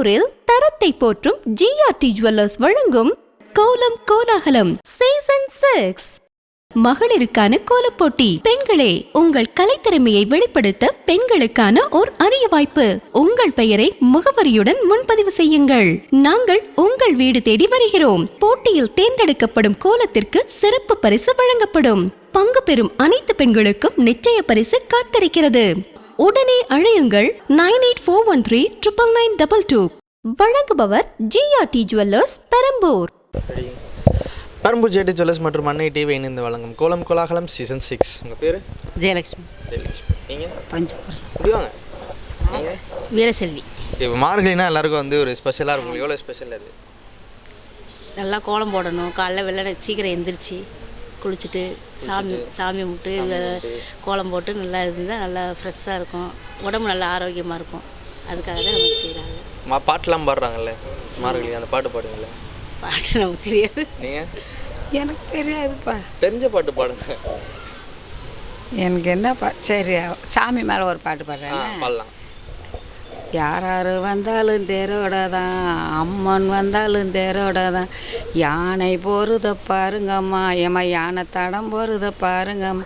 பெரம்பூரில் தரத்தை போற்றும் GRT jewellers வழங்கும் கோலம் கோலாகலம் சீசன் 6. மகளிருக்கான கோலப்போட்டி. பெண்களே, உங்கள் கலைத்திறமையை வெளிப்படுத்த பெண்களுக்கான ஓர் அரிய வாய்ப்பு. உங்கள் பெயரை முகவரியுடன் முன்பதிவு செய்யுங்கள். நாங்கள் உங்கள் வீடு தேடி வருகிறோம். போட்டியில் தேர்ந்தெடுக்கப்படும் கோலத்திற்கு சிறப்பு பரிசு வழங்கப்படும். பங்கு பெறும் அனைத்து பெண்களுக்கும் நிச்சய பரிசு காத்திருக்கிறது. உடனே அழையுங்கள் 9841399922. வழங்குபவர் GRT jewellers, Perambur. Perambur GRT jewellers மற்றும் அன்னை டிவி இணைந்து வழங்கும் கோலம் கோலாகலம் சீசன் 6. உங்கள் பேர்? ஜெயலட்சுமி. நீங்கள்? பஞ்சாபர். முடிவாங்க. நீங்கள்? வீரசெல்வி. இப்போ மார்கழினா எல்லாருக்கும் வந்து ஒரு ஸ்பெஷலாக இருக்கும். எவ்வளோ ஸ்பெஷல் அது? நல்லா கோலம் போடணும். காலைல வெள்ளை சீக்கிரம் எந்திரிச்சு குளிச்சுட்டு சாமி கும்பிட்டு கோலம் போட்டு நல்லா இருந்தால் நல்லா ஃப்ரெஷ்ஷாக இருக்கும். உடம்பு நல்லா ஆரோக்கியமாக இருக்கும். அதுக்காக தான் நம்ம செய்கிறாங்க. பாட்டெலாம் பாடுறாங்கல்ல மார்கழி, அந்த பாட்டு பாடுங்களே. பாட்டு நமக்கு தெரியாது. நீங்கள்? எனக்கு தெரியாதுப்பா. தெரிஞ்ச பாட்டு பாடுங்க. எனக்கு என்னப்பா, சரி சாமி மேலே ஒரு பாட்டு பாடுறேன், பாடலாம். யார் வந்தாலும் தேரோட தான், அம்மன் வந்தாலும் தேரோட தான், யானை போகிறத பாருங்கம்மா, ஏம்மா யானை தடம் போகிறத பாருங்கம்மா,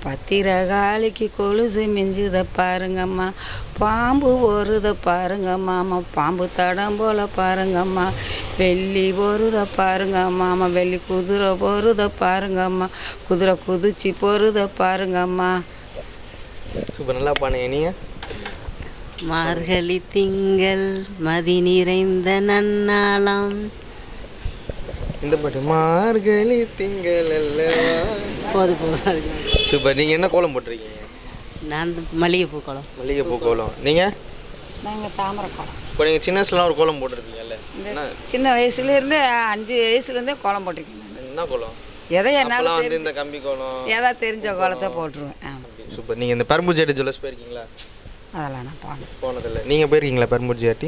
பத்திரகாளிக்கு கொலுசு மிஞ்சுத பாருங்கம்மா, பாம்பு போகிறத பாருங்கம்மா, பாம்பு தடம் போல் பாருங்கம்மா, வெள்ளி போகிறத பாருங்கம்மா, வெள்ளி குதிரை போகிறத பாருங்கம்மா, குதிரை குதிச்சு போகிறத பாருங்கம்மா. சூப்பர், நல்லா பாடுங்க. நீங்கள்? மார்கழி திங்கள் மதி நிறைந்த நன்னாளாம். இந்த பாட்டு மார்கழி திங்கள் அல்லவா. போதும். சூப்பர். நீங்கள் என்ன கோலம் போட்டிருக்கீங்க? நான் மல்லிகைப்பூ கோலம். மல்லிகைப்பூ கோலம். நீங்கள்? நாங்கள் தாமரை கோலம். இப்போ நீங்கள் சின்ன வயசுலாம் ஒரு கோலம் போட்டிருக்கீங்கல்ல? சின்ன வயசுலேருந்து 5 வயசுலேருந்தே கோலம் போட்டிருக்கேன். என்ன கோலம்? எதை என்னால் வந்து இந்த கம்பி கோலம் ஏதாவது தெரிஞ்ச கோலத்தை போட்டுருவேன். சூப்பர். நீங்கள் இந்த பெரம்பூர் ஜிஆர்டி ஜுவல்லர்ஸ் போயிருக்கீங்களா? அதெல்லாம் நான் போனதில்லை. நீங்கள் போயிருக்கீங்களா பெரம்பூர் ஜிஆர்டி?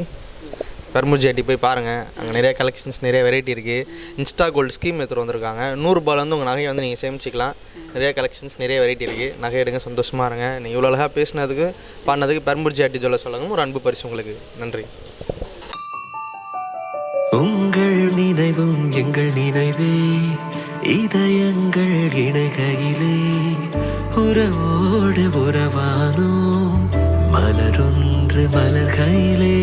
பெரம்பூர் ஜிஆர்டி போய் பாருங்கள். அங்கே நிறைய கலெக்ஷன்ஸ், நிறைய வெரைட்டி இருக்குது. இன்ஸ்டா கோல்டு ஸ்கீம் எடுத்துகிட்டு வந்திருக்காங்க. 100 ரூபாயிலேருந்து உங்கள் நகையை வந்து நீங்கள் சேமிச்சிக்கலாம். நிறைய கலெக்ஷன்ஸ், நிறைய வெரைட்டி இருக்குது. நகை எடுங்க, சந்தோஷமாக இருங்க. நீங்கள் இவ்வளோ அழகாக பேசினதுக்கு பாடினதுக்கு பெரம்பூர் ஜிஆர்டி ஜுவல்லர்ஸ் சொல்லுங்க ஒரு அன்பு பரிசு உங்களுக்கு. நன்றி. உங்கள் நினைவும் எங்கள் நினைவே, இதயங்கள் இணைகையிலே உறவோடு உறவானோம், மலரொன்று மலர்கையிலே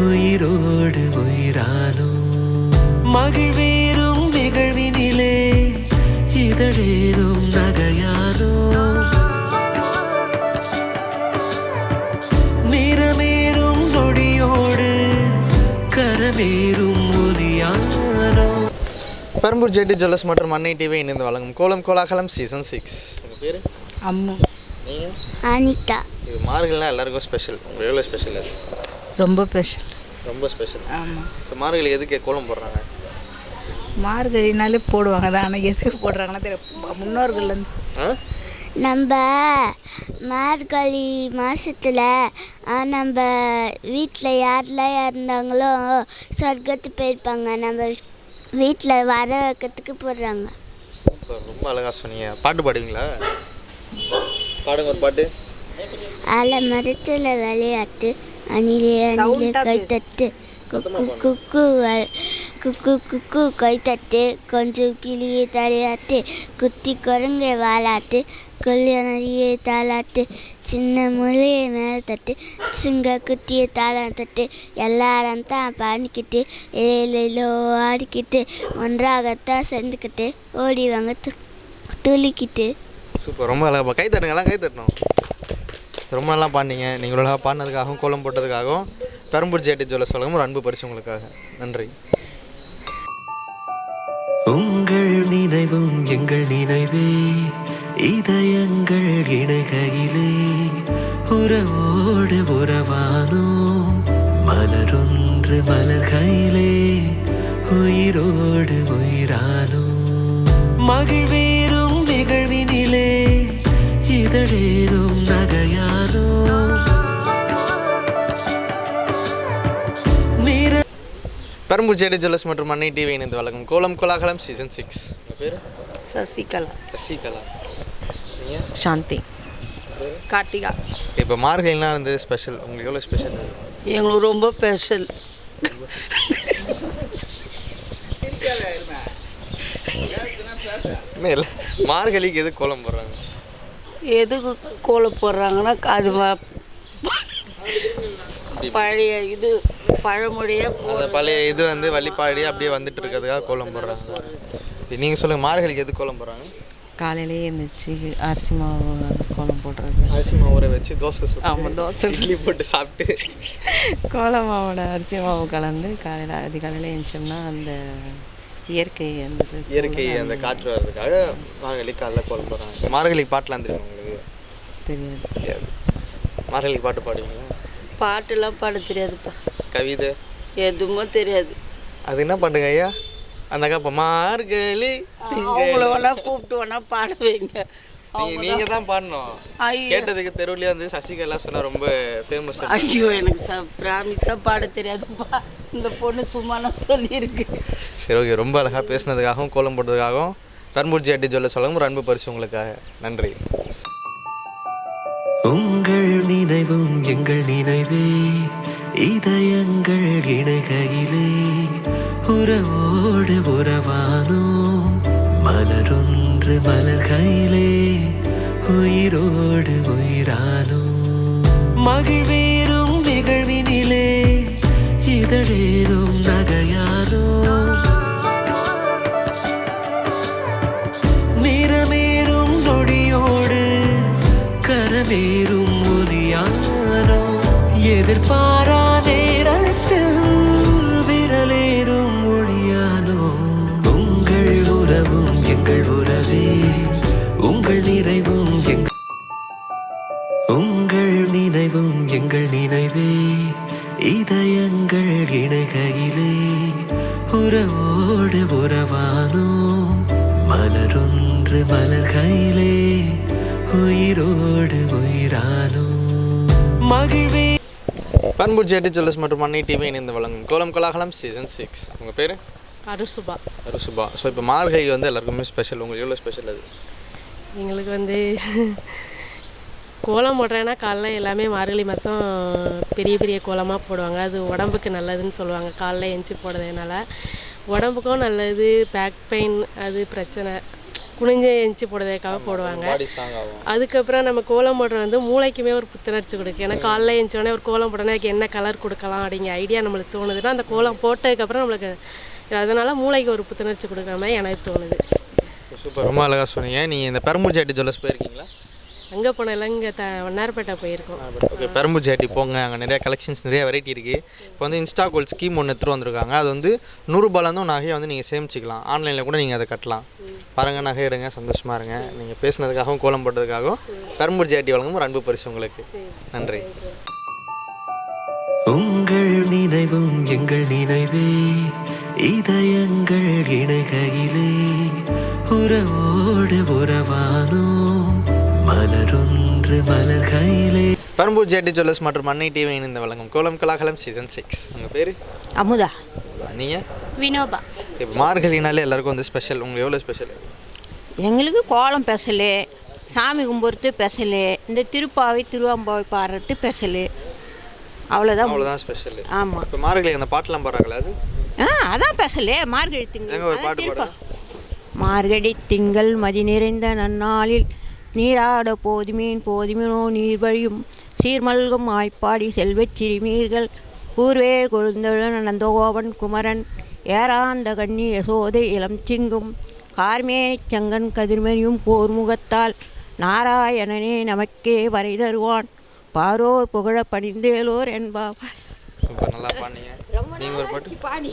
உயிரோடு உயிரானோம், மகிழ்வேறும் நிகழ்வினிலே இதழேறும் நகையானோம், நிறமேறும் நொடியோடு கரமேறும் ஒலியானோம். பெரம்பூர் ஜிஆர்டி ஜுவல்லர்ஸ் மற்றும் அன்னை டிவி இணைந்து வழங்கும் கோலம் கோலாகலம் சீசன் 6. உங்கள் பேர்? அம்மு. நீங்கள்? அனிதா. இது மார்கழிலாம் எல்லாருக்கும் ஸ்பெஷல். உங்களுக்கு எவ்வளோ ஸ்பெஷல் அது? ரொம்ப ஸ்பெஷல். ரொம்ப ஸ்பெஷல். ஆமாம். இப்போ மார்கழி எதுக்கு கோலம் போடுறாங்க? மார்கழினாலே போடுவாங்க தான், ஆனால் எதுக்கு போடுறாங்கன்னா தெரியும். முன்னோர்கள்லேருந்து நம்ம மார்கழி மாதத்தில் நம்ம வீட்டில் யாரெல்லாம் இருந்தாங்களோ சொர்க்கத்துக்கு போயிருப்பாங்க. நம்ம வீட்டில் வர வைக்கிறதுக்கு போடுறாங்க. ரொம்ப அழகாக சொன்னீங்க. பாட்டு பாடுவீங்களா? பாடுங்க ஒரு பாட்டு. அலை மரத்தில் விளையாட்டு, அணிலே அணிலே கைத்தட்டு, குக்கு குக்கு குக்கு குக்கு கைத்தட்டு, கொஞ்சம் கிளியே தலையாட்டு, குட்டி குரங்கை வாலாட்டு, கொல்லிய தாளாட்டு, சின்ன முளையை மேலே தட்டு, சிங்க குட்டியை தாளம் தட்டு, எல்லாரும் தான் பாடிக்கிட்டு ஏழோ ஆடிக்கிட்டு ஒன்றாகத்தான் சேர்ந்துக்கிட்டு ஓடி வாங்க துளிக்கிட்டு. சூப்பர், ரொம்ப அழகா. கை தட்டுங்கலாம், கை தட்டணும். ரொம்ப நல்லா பாடினீங்க. நீங்கள் அழகாக பாடினதுக்காகவும் கோலம் போட்டதுக்காகவும் பெரம்பூர் ஜிஆர்டி ஜுவல்லர்ஸ் சொல்லுங்க ஒரு அன்பு பரிசு உங்களுக்காக. நன்றி. உங்கள் நினைவும் எங்கள் நினைவே, இதயங்கள் இணைகையிலே உறவோடு உறவானோம், மலரொன்று மலர்கையிலே உயிரோடு உயிரானோம், மகிழ்வேறும் நிகழ்வினிலே இதழேறும் நகையானோம். பெரம்பூர் ஜிஆர்டி ஜுவல்லர்ஸ் மற்றும் அன்னை டிவி இணைந்து வழங்கும் கோலம் கோலாகலம் சீசன் 6. உங்கள் பேர்? சசிகலா. சசிகலா. சாந்தி. கார்த்திகா. இப்போ மார்கழிலாம் வந்து ஸ்பெஷல். உங்களுக்கு எவ்வளோ ஸ்பெஷல்? எங்களுக்கு ரொம்ப ஸ்பெஷல். இல்லை மார்கழிக்கு எது கோலம் போடுறாங்க? எதுக்கு கோலம் போடுறாங்கன்னா அது பழைய இது பழமொழியாக அந்த பழைய இது வந்து வழிபாடி அப்படியே வந்துட்டு இருக்கிறதுக்காக கோலம் போடுறாங்க. நீங்கள் சொல்லுங்கள், மார்கழிக்கு எது கோலம் போடுறாங்க? காலையிலேயே எழுந்திரிச்சு அரிசி மாவு கோலம் போடுறது. அரிசி மாவு ஊற வச்சு தோசை ஆமாம், தோசை இட்லி போட்டு சாப்பிட்டு கோலம் மாவோட அரிசி மாவு கலந்து காலையில் அதிகாலையில் எழுந்தோம்னா அந்த இயற்கை அந்த காற்று வர்றதுக்காக மார்கழிக்கு காலைல கோலம் போடுறாங்க. மார்கழிக்கு பாட்டெலாம் தெரியும் உங்களுக்கு? தெரியாது. மார்கழிக்கு பாட்டு பாடுவீங்களா? பாட்டெல்லாம் பாட தெரியாதுப்பா. கவிதை எதுவுமே தெரியாது. அது என்ன பாட்டுங்க ஐயா? அந்த அக்கா இப்போ மார்கழி அவங்கள வேணா கூப்பிட்டு வேணா பாட வைங்க. நீங்கள் தான் பாடணும். கேட்டதுக்கு தெருவுலேயே வந்து சசிகலா சொன்னா ரொம்ப ஃபேமஸ். ஐயோ எனக்கு ப்ராமிஸாக பாட தெரியாதுப்பா. இந்த பொண்ணு சும்மா நான் சொல்லியிருக்கு. சரி, ஓகே. ரொம்ப அழகாக பேசுனதுக்காகவும் கோலம் போட்டதுக்காகவும் பெரம்பூர் ஜிஆர்டி ஜுவல்லர்ஸ் சொல்லும் ஒரு அன்பு பரிசு உங்களுக்காக. நன்றி. உங்கள் நினைவும் எங்கள் நினைவே, இதயங்கள் இணைகையிலே உறவோடு உறவானோம், மலரொன்று மலர்கையிலே உயிரோடு உயிரானோம். மகிழ்வேறும் நிகழ்வினிலே இதழேறும் நகையானோம், நிறமேறும் நொடியோடு கரமேறும் ஒலியானோ, எதிர்பாரா நேரத்தில் விரலேறும் ஒளியானோ. உங்கள் உறவும் எங்கள் உறவே, உங்கள் நிறைவும் உங்கள் நினைவும் எங்கள் நினைவே, இதயங்கள் இணைகையிலே உறவோடு உறவானோம், மலரொன்று மலர்கையிலே உயிரோடு உயிரானோ. மகிழ்வே பெரம்பூர் ஜிஆர்டி ஜுவல்லர்ஸ் மற்றும் அன்னை டிவி இணைந்து வழங்கும் கோலம் கோலாகலம் சீசன் 6. உங்கள் பேர்? அருசுபா. அருசுபா. ஸோ இப்போ மார்கழி வந்து எல்லாருக்குமே ஸ்பெஷல். உங்களுக்கு எவ்வளோ ஸ்பெஷல் அது? எங்களுக்கு வந்து கோலம் போடுறேன்னா காலைல எல்லாமே மார்கழி மாதம் பெரிய பெரிய கோலமாக போடுவாங்க. அது உடம்புக்கு நல்லதுன்னு சொல்லுவாங்க. காலைல எஞ்சி போடுறதுனால உடம்புக்கும் நல்லது. பேக் பெயின் அது பிரச்சனை குனிஞ்சு எஞ்சி போடுறதுக்காக போடுவாங்க. அதுக்கப்புறம் நம்ம கோலம் போடுறது வந்து மூளைக்குமே ஒரு புத்துணர்ச்சி கொடுக்கு. ஏன்னா காலைல எழுந்தோடனே ஒரு கோலம் போடணும், அதுக்கு என்ன கலர் கொடுக்கலாம் அப்படிங்கிற ஐடியா நம்மளுக்கு தோணுதுன்னா அந்த கோலம் போட்டதுக்கப்புறம் நம்மளுக்கு அதனால் மூளைக்கு ஒரு புத்துணர்ச்சி கொடுக்குற மாதிரி எனக்கு தோணுது. சூப்பர், ரொம்ப அழகாக சொன்னீங்க. நீங்கள் இந்த பெரம்பூர் ஜிஆர்டி ஜுவல்லர்ஸ் போயிருக்கீங்களா? அங்கே போனதில்ல, இங்கே வண்ணாரப்பேட்டை போயிருக்கோம். ஓகே, பெரம்பூர் ஜிஆர்டி போங்க, அங்கே நிறைய கலெக்ஷன்ஸ் நிறைய வெரைட்டி இருக்குது. இப்போ வந்து இன்ஸ்டா கோல்ட் ஸ்கீம் ஒன்று எடுத்துகிட்டு வந்திருக்காங்க. அது வந்து 100 ரூபாயிலேருந்து நகையை வந்து நீங்கள் சேமிச்சிக்கலாம். ஆன்லைனில் கூட நீங்கள் அதை கட்டலாம். பாருங்கள், நகை எடுங்க, சந்தோஷமாக இருங்க. நீங்கள் பேசுனதுக்காகவும் கோலம் போட்டதுக்காகவும் பெரம்பூர் ஜிஆர்டி வழங்கும் ஒரு அன்பு பரிசு உங்களுக்கு. நன்றி. உங்கள் நினைவும் எங்கள் நினைவே, இதயங்கள் இணைகையிலே உறவோடு உறவானோம், மலரொன்று மலர்கையிலே. பெரம்பூர் ஜிஆர்டி ஜுவல்லர்ஸ் மற்றும் அன்னை டிவி இணைந்து வழங்கும் கோலம் கோலாகலம் சீசன் 6. உங்கள் பேர்? அமுதா. நீங்கள்? வினோபா. இப்போ மார்கழினாலே எல்லாருக்கும் வந்து ஸ்பெஷல். உங்களுக்கு எவ்வளோ ஸ்பெஷல்? எங்களுக்கு கோலம் பெசலு, சாமி கும்பிட்றது பெசலு, இந்த திருப்பாவை திருவாம்பாவை பாடுறது பெசலு, அவ்வளோதான் ஸ்பெஷல். ஆமாம். இப்போ மார்கழி அந்த பாட்டெலாம் பாடுறாங்களா? அது அதான் பெசலு. மார்கழி திங்கள் ஒரு பாட்டு பாடுங்க. மார்கழி திங்கள் மதி நிறைந்த நன்னாளில் நீராட போதுமீன் போதுமீனோ நீர் வழியும் சீர்மல்கும் ஆய்ப்பாடி செல்வச் சிறுமீர்கள் கூர்வே கொழுந்தழன் நந்தகோபன் குமரன் ஏராந்த கண்ணி யசோதை இளம் சிங்கும் கார்மேனிச் சங்கன் கதிர்மணியும் போர்முகத்தால் நாராயணனே நமக்கே வரை தருவான் பாரோர் புகழ பணிந்தேலோர் என்பார். சூப்பர், நல்லா பாடுனீங்க. நீங்கள் ஒரு பாட்டு பாடி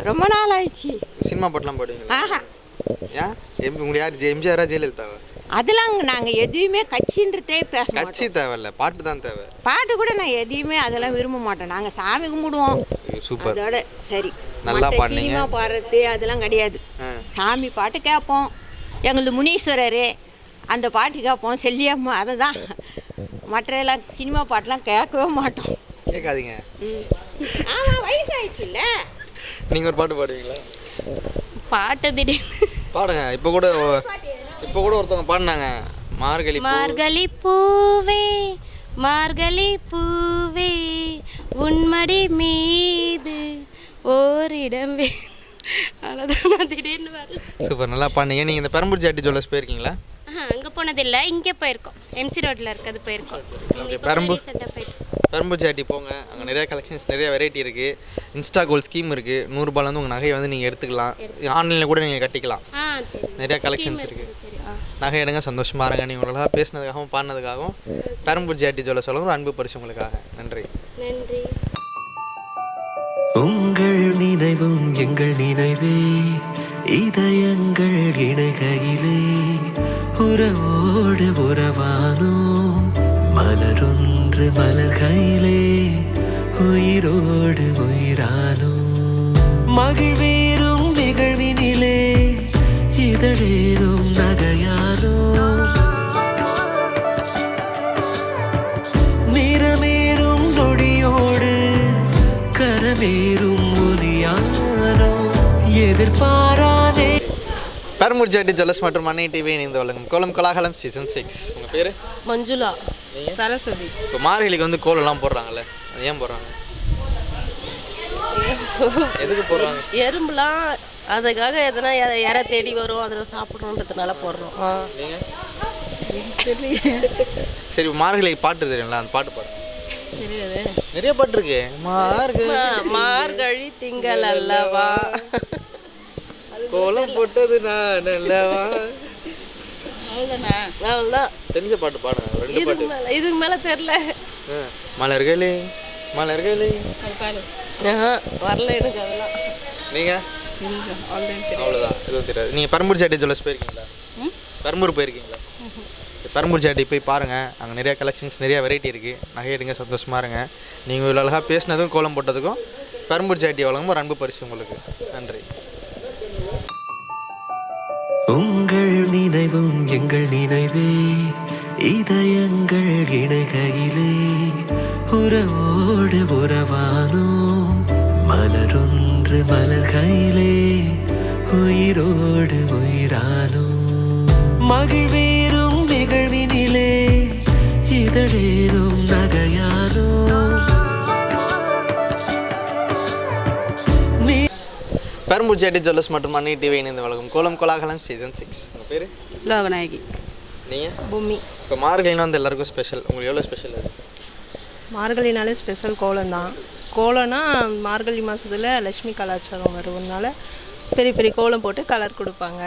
ரொம்ப நாள் ஆயிடுச்சு. சினிமா பாட்டுலாம் பாடுவீங்களா? ஏன் உங்களுக்கு யார் எம்ஜிஆரா ஜெயலலிதாவா? அதெல்லாம் நாங்கள் எதுவுமே கட்சின்றதே பேச கட்சி தேவையில்ல, பாட்டு தான் தேவை. பாட்டு கூட நான் எதையுமே அதெல்லாம் விரும்ப மாட்டேன். நாங்கள் சாமி கும்பிடுவோம். சூப்பர், அதோட சரி. நல்லா பாடுனீங்க. சினிமா பாடுறது அதெல்லாம் கிடையாது. சாமி பாட்டு கேட்போம். எங்களது முனீஸ்வரரே அந்த பாட்டு கேட்போம். செல்லியம்மா அதை தான். மற்றெல்லாம் சினிமா பாட்டெலாம் கேட்கவே மாட்டோம். கேட்காதீங்க. ஆமாம், வயசாயிடுச்சு இல்லை. நீங்கள் ஒரு பாட்டு பாடுவீங்களா? பாட்டு திடீர்னு பாடுங்க. இப்போ கூட ஒருத்தவங்க பாடினாங்க, மார்கழி மார்கழி பூவே மார்கழி பூவே உன்மடி மீது ஓரிடம் அவ்வளோதான். நான் திடீர்னு வரல. சூப்பர், நல்லா பாடுங்க. நீங்கள் இந்த பெரம்பூர் ஜிஆர்டி ஜுவல்லர்ஸ் போயிருக்கீங்களா? அங்கே போனதில்லை, இங்கே போயிருக்கோம். எம்சி ரோட்டில் இருக்கிறது போயிருக்கோம். ஓகே, பெரம்பூர் ஜிஆர்டி போங்க. அங்கே நிறைய கலெக்ஷன்ஸ், நிறைய வெரைட்டி இருக்குது. இன்ஸ்டா கோல்ட் ஸ்கீம் இருக்குது. 100 ரூபாயிலேருந்து உங்கள் நகையை வந்து நீங்கள் எடுத்துக்கலாம். ஆன்லைனில் கூட நீங்கள் கட்டிக்கலாம். நிறைய கலெக்ஷன்ஸ் இருக்குது. நகை எடுங்க, சந்தோஷமாக இருங்க. நீங்கள் உங்களாக பேசினதுக்காகவும் பாடினதுக்காகவும் பெரம்பூர் ஜிஆர்டி ஜுவல்லர்ஸ் சொல்லுங்க. ஒரு அன்பு பரிசு உங்களுக்காக. நன்றி. நன்றி. உங்கள் நினைவும் எங்கள் நினைவே, இதயங்கள் இணைகையிலே உறவோடு உறவானோம். மலரொன்று மலர்கையிலே உயிரோடு உயிரானோம். மகிழ்வேறும் நிகழ்வினிலே இதழேறும் நகையானோம். நிறமேறும் நொடியோடு கரமேறும் ஒலியானோ எதிர்பாராதே. பெரம்பூர் ஜிஆர்டி ஜுவல்லர்ஸ் மற்றும் அன்னை டிவி இணைந்து வழங்கும் கோலம் கோலாகலம் சீசன் 6. உங்கள் பேர்? மஞ்சுளா. சரஸ்வதி. இப்போ மார்கழிக்கு வந்து கோலம்லாம் போடுறாங்கல்ல, அது ஏன் போடுறாங்க? எதுக்கு போடுறாங்க? எறும்புலாம் அதுக்காக எதனா யாரை தேடி வரும், அதில் சாப்பிடணுன்றதுனால போடுறோம். சரி, மார்கழி பாட்டு தெரியும்ல, அந்த பாட்டு பாடு. தெரியாது. நிறைய பாட்டு இருக்கு. மார்கழி திங்கள் அல்லவா, கோலம் போட்டது நான் அல்லவா. அவ்வளோதான். தெரிஞ்ச பாட்டு பாடுங்க, 2 பாட்டு. இதுக்கு மேலே தெரில. மலர்களே மலர்களே வரல எனக்கு அதெல்லாம். நீங்கள்? அவ்வளோதான், எதுவும் தெரியாது. நீங்கள் பெரம்பூர் ஜிஆர்டி ஜுவல்லர்ஸ் போயிருக்கீங்களா? பெரம்பூர் போயிருக்கீங்களா? பெரம்பூர் ஜிஆர்டி போய் பாருங்கள். அங்கே நிறைய கலெக்ஷன்ஸ், நிறைய வெரைட்டி இருக்குது. நகை எடுங்க, சந்தோஷமாக இருங்க. நீங்கள் இவ்வளோ அழகாக பேசினதும் கோலம் போட்டதுக்கும் பெரம்பூர் ஜிஆர்டி வழங்கும் ஒரு அன்பு பரிசு உங்களுக்கு. நன்றி. உங்கள் நினைவும் எங்கள் நினைவே, இதயங்கள் இணைகையிலே உறவோடு உறவானோம். மலரொன்று மலர்கையிலே உயிரோடு உயிரானோம். மகிழ்வேறும் நிகழ்வினிலே இதழேறும் நகையானோம். பெரம்பூர் ஜிஆர்டி ஜுவல்லர்ஸ் மற்றும் அன்னை டிவி இணைந்து வழங்கும் கோலம் கோலாகலம் சீசன் 6. உங்கள் பேர்? லோகநாயகி. நீங்கள்? பூமி. இப்போ மார்கழினா வந்து எல்லாருக்கும் ஸ்பெஷல். உங்களுக்கு எவ்வளோ ஸ்பெஷல் அது? மார்கழினாலே ஸ்பெஷல் கோலம் தான். கோலம்னா மார்கழி மாதத்தில் லட்சுமி கலாச்சாரம் வருவதுனால பெரிய பெரிய கோலம் போட்டு கலர் கொடுப்பாங்க.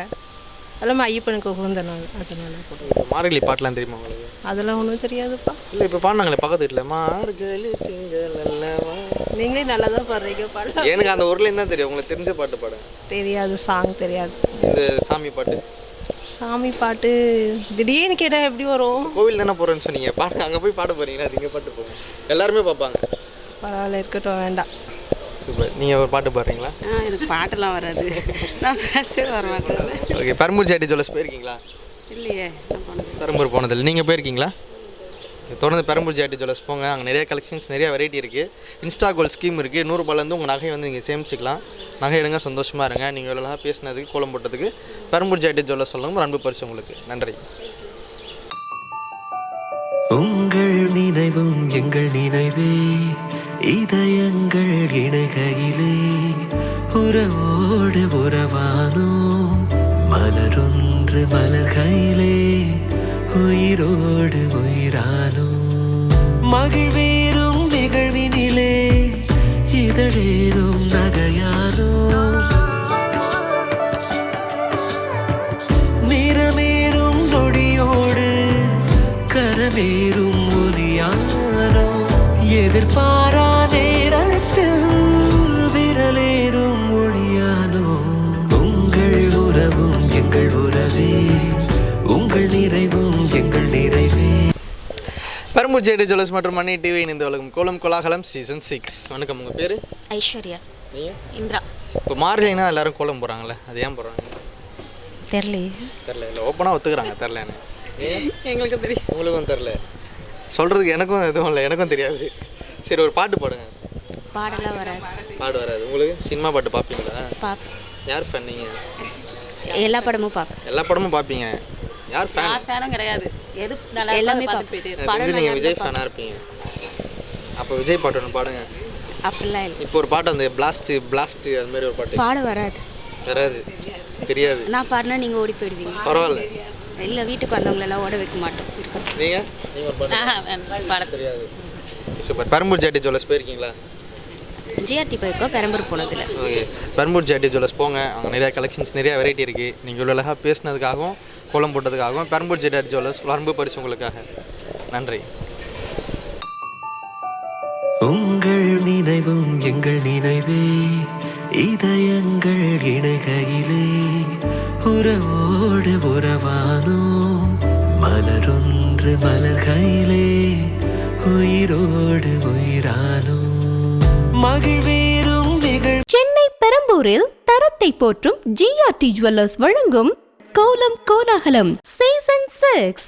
அதெல்லாம் ஐயப்பனுக்கு உகந்த நாள், அதனால இப்போ மார்கழி பாட்டெலாம் தெரியுமா உங்களுக்கு? அதெல்லாம் ஒன்றும் தெரியாதுப்பா. இல்லை, இப்போ பாடினாங்களே பக்கத்து வீட்டில், மார்கழி திங்கள் அல்லவா. நீங்களே நல்லா தான் பாடுறீங்க. பாட எனக்கு அந்த ஒரு லைன் தான் தெரியும். உங்களுக்கு தெரிஞ்ச பாட்டு பாடுங்க. தெரியாது, சாங் தெரியாது. இது சாமி பாட்டு. சாமி பாட்டு திடீர்னு கேட்டால் எப்படி வரும்? கோவில் தானே போகிறேன்னு சொன்னீங்க, பாட்டு அங்கே போய் பாட போகிறீங்களா? அது இங்கே பாட்டு போங்க, எல்லாருமே பார்ப்பாங்க. பரவாயில்ல, இருக்கட்டும், வேண்டாம். சூப்பர். நீங்கள் ஒரு பாட்டு பாடுறீங்களா? எனக்கு பாட்டெல்லாம் வராது, நான் பேசவே வர மாட்டேன். ஓகே, பெரம்பூர் ஜிஆர்டி ஜுவல்லர்ஸ் போயிருக்கீங்களா? இல்லையே, பெரம்பூர் போனதில்லை. நீங்கள் போயிருக்கீங்களா? தொடர்ந்து பெரம்பூர் ஜிஆர்டி ஜுவல்லர்ஸ் போங்க. அங்கே நிறைய கலெக்ஷன்ஸ், நிறைய வெரைட்டி இருக்குது. இன்ஸ்டா கோல்ட் ஸ்கீம் இருக்குது. 100 ரூபாயிலேருந்து உங்கள் நகையை வந்து நீங்கள் சேமிச்சிக்கலாம். நகை எடுங்க, சந்தோஷமாக இருங்க. நீங்கள் எவ்வளோ பேசினதுக்கு, கோலம் போட்டதுக்கு பெரம்பூர் ஜிஆர்டி ஜுவல்லர்ஸ் சொல்லுங்க, ஒரு அன்பு பரிசு உங்களுக்கு. நன்றி. உங்கள் நினைவும் எங்கள் நினைவே, இதயங்கள் இணைகையிலே உறவோடு உறவானோம். மலரொன்று மலர்கையிலே உயிரோடு உயிரானோம். மகிழ்வேறும் நிகழ்வினிலே இதழேறும் நகையானோம். நிறமேறும் நொடியோடு கரமேறும் ஒலியானோ. எதிர்பாரா நேரத்தில் விரலேறும் ஒளியானோ. உங்கள் உறவும் எங்கள் உறவே, உங்கள் நிறைவும் எங்கள் நிறைவே. பெரம்பூர் ஜிஆர்டி ஜுவல்லர்ஸ் மற்றும் அன்னை டிவி இணைந்து வழங்கும் கோலம் கோலாகலம் சீசன் 6. வணக்கம், உங்கள் பேர்? ஐஸ்வர்யா. நீங்கள்? இந்திரா. இப்போ மார்கழினா எல்லாரும் கோலம் போகிறாங்களே, அது ஏன் போடுறாங்க? தெரியலையே. தெரில, இல்லை ஓப்பனாக ஒத்துக்கிறாங்க, தெரிலன்னு. எங்களுக்கு தெரியும். உங்களுக்கும் தெரில. சொல்கிறதுக்கு எனக்கும் எதுவும் இல்லை, எனக்கும் தெரியாது. சரி, ஒரு பாட்டு பாடுங்க. பாடலாம் வராது. பாடு வராது உங்களுக்கு? சினிமா பாட்டு பார்ப்பீங்களா? பார்ப்பேன். யார் ஃபேன் நீங்கள்? எல்லா படமும் பார்ப்பேன். எல்லா படமும் பார்ப்பீங்க. யார் ஃபேன்? ஃபேனும் கிடையாது, எது நல்லா எல்லாமே பார்த்து போயிட்டே எனக்கு தெரிஞ்சு நீங்கள் விஜய் ஃபேனாக இருப்பீங்க. அப்போ விஜய் பாட்டு ஒன்று பாடுங்க. அப்படிலாம் இல்லை. இப்போ ஒரு பாட்டு அந்த பிளாஸ்ட்டு அது மாதிரி ஒரு பாட்டு பாட வராது. வராது, தெரியாது. நான் பாடினா நீங்கள் ஓடி போயிடுவீங்க. பரவாயில்ல. இல்லை, வீட்டுக்கு வந்தவங்களெல்லாம் ஓட வைக்க மாட்டோம். நீங்கள் ஒரு பாட்டு பாட தெரியாது. சூப்பர். பெரம்பூர் ஜேடி ஜுவல்லர்ஸ் போயிருக்கீங்களா? ஜிஆர்டி போயிருக்கோம், பெரம்பூர் போனதில்லை. ஓகே, பெரம்பூர் ஜேடி ஜுவல்லர்ஸ் போங்க, அங்கே நிறையா கலெக்ஷன்ஸ், நிறையா வெரைட்டி இருக்குது. நீங்கள் இவ்வளோ அழகாக பேசினதுக்காகவும் கோலம் போட்டதுக்காகவும் பெரம்பூர் ஜேடி ஜுவல்லர்ஸ் வரம்பு பரிசு உங்களுக்காக. நன்றி. உங்கள் நினைவும் எங்கள் நினைவே, இதயங்கள் இணைகையிலே உறவோடு உறவானோம், மலரொன்று மலர்கையிலே உயிரோடு உயிரானோம், மகிழ்வேறும் நிகழ். சென்னை பெரம்பூரில் தரத்தை போற்றும் ஜிஆர்டி ஜுவல்லர்ஸ் வழங்கும் கோலம் கோலாகலம் சீசன் 6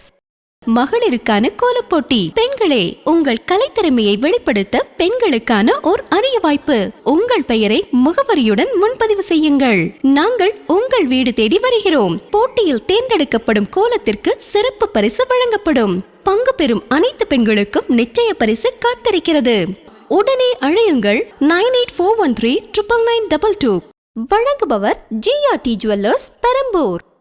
மகளிருக்கான கோலப்போட்டி. பெண்களே, உங்கள் கலைத்திறமையை வெளிப்படுத்த பெண்களுக்கான ஓர் அரிய வாய்ப்பு. உங்கள் பெயரை முகவரியுடன் முன்பதிவு செய்யுங்கள். நாங்கள் உங்கள் வீடு தேடி வருகிறோம். போட்டியில் தேர்ந்தெடுக்கப்படும் கோலத்திற்கு சிறப்பு பரிசு வழங்கப்படும். பங்கு பெறும் அனைத்து பெண்களுக்கும் நிச்சய பரிசு காத்திருக்கிறது. உடனே அழையுங்கள் 9841399922. வழங்குபவர் ஜிஆர்டி ஜுவல்லர்ஸ் பெரம்பூர்.